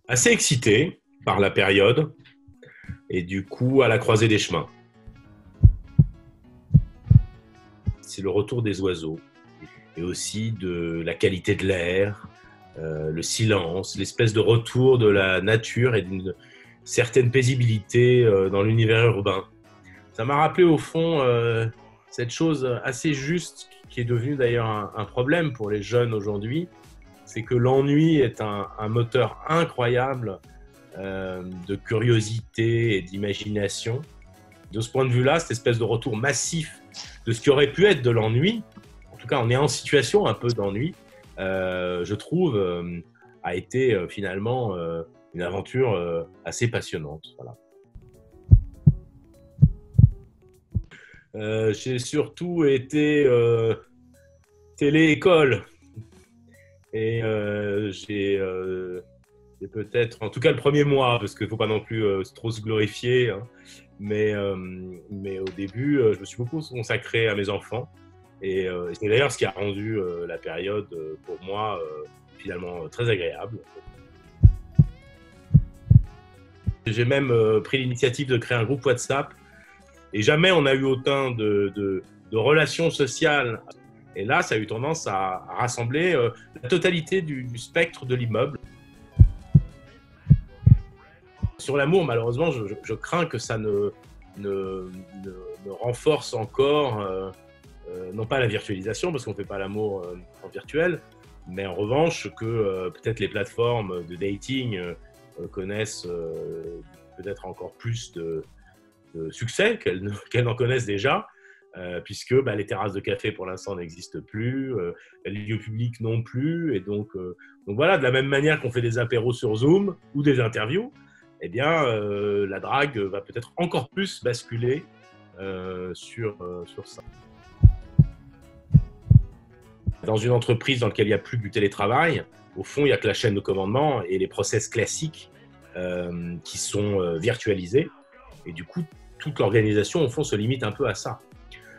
Assez excité par la période et du coup à la croisée des chemins. C'est le retour des oiseaux et aussi de la qualité de l'air, le silence, l'espèce de retour de la nature et d'une certaine paisibilité dans l'univers urbain. Ça m'a rappelé au fond cette chose assez juste qui est devenue d'ailleurs un problème pour les jeunes aujourd'hui, c'est que l'ennui est un moteur incroyable de curiosité et d'imagination. De ce point de vue-là, cette espèce de retour massif de ce qui aurait pu être de l'ennui, en tout cas on est en situation un peu d'ennui, je trouve, a été finalement une aventure assez passionnante. Voilà. J'ai surtout été télé-école et j'ai peut-être, en tout cas le premier mois, parce qu'il ne faut pas non plus trop se glorifier, hein, mais au début, je me suis beaucoup consacré à mes enfants et c'est d'ailleurs ce qui a rendu la période pour moi finalement très agréable. J'ai même pris l'initiative de créer un groupe WhatsApp et jamais on a eu autant de relations sociales. Et là, ça a eu tendance à rassembler la totalité du spectre de l'immeuble. Sur l'amour, malheureusement, je crains que ça ne renforce encore, non pas la virtualisation, parce qu'on ne fait pas l'amour en virtuel, mais en revanche que peut-être les plateformes de dating connaissent peut-être encore plus de succès qu'elles n'en connaissent déjà, puisque les terrasses de café pour l'instant n'existent plus, les lieux publics non plus, et donc voilà, de la même manière qu'on fait des apéros sur Zoom ou des interviews, eh bien la drague va peut-être encore plus basculer sur ça. Dans une entreprise dans laquelle il n'y a plus du télétravail, au fond, il n'y a que la chaîne de commandement et les process classiques qui sont virtualisés, et du coup, toute l'organisation, au fond, se limite un peu à ça.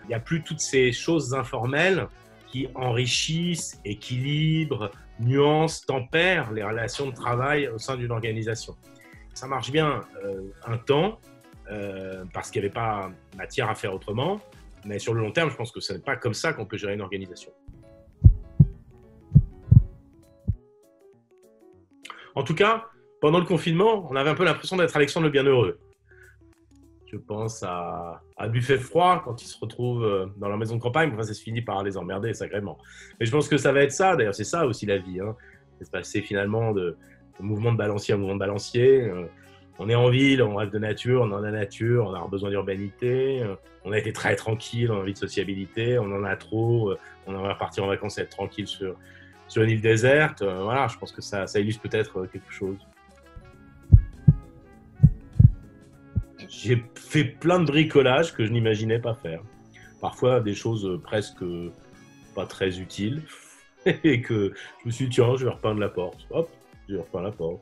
Il n'y a plus toutes ces choses informelles qui enrichissent, équilibrent, nuancent, tempèrent les relations de travail au sein d'une organisation. Ça marche bien un temps, parce qu'il n'y avait pas matière à faire autrement, mais sur le long terme, je pense que ce n'est pas comme ça qu'on peut gérer une organisation. En tout cas, pendant le confinement, on avait un peu l'impression d'être Alexandre le Bienheureux. Je pense à Buffet Froid, quand il se retrouve dans leur maison de campagne, enfin, ça se finit par les emmerder sacrément. Mais je pense que ça va être ça, d'ailleurs, c'est ça aussi la vie. Hein. C'est se passer finalement de mouvement de balancier à mouvement de balancier. On est en ville, on rêve de nature, on en a nature, on a besoin d'urbanité. On a été très tranquille, on a envie de sociabilité, on en a trop, on aimerait repartir en vacances et être tranquille sur une île déserte. Voilà, je pense que ça illustre peut-être quelque chose. J'ai fait plein de bricolage que je n'imaginais pas faire. Parfois des choses presque pas très utiles. Et que je me suis dit, tiens, je vais repeindre la porte. Hop, je vais repeindre la porte.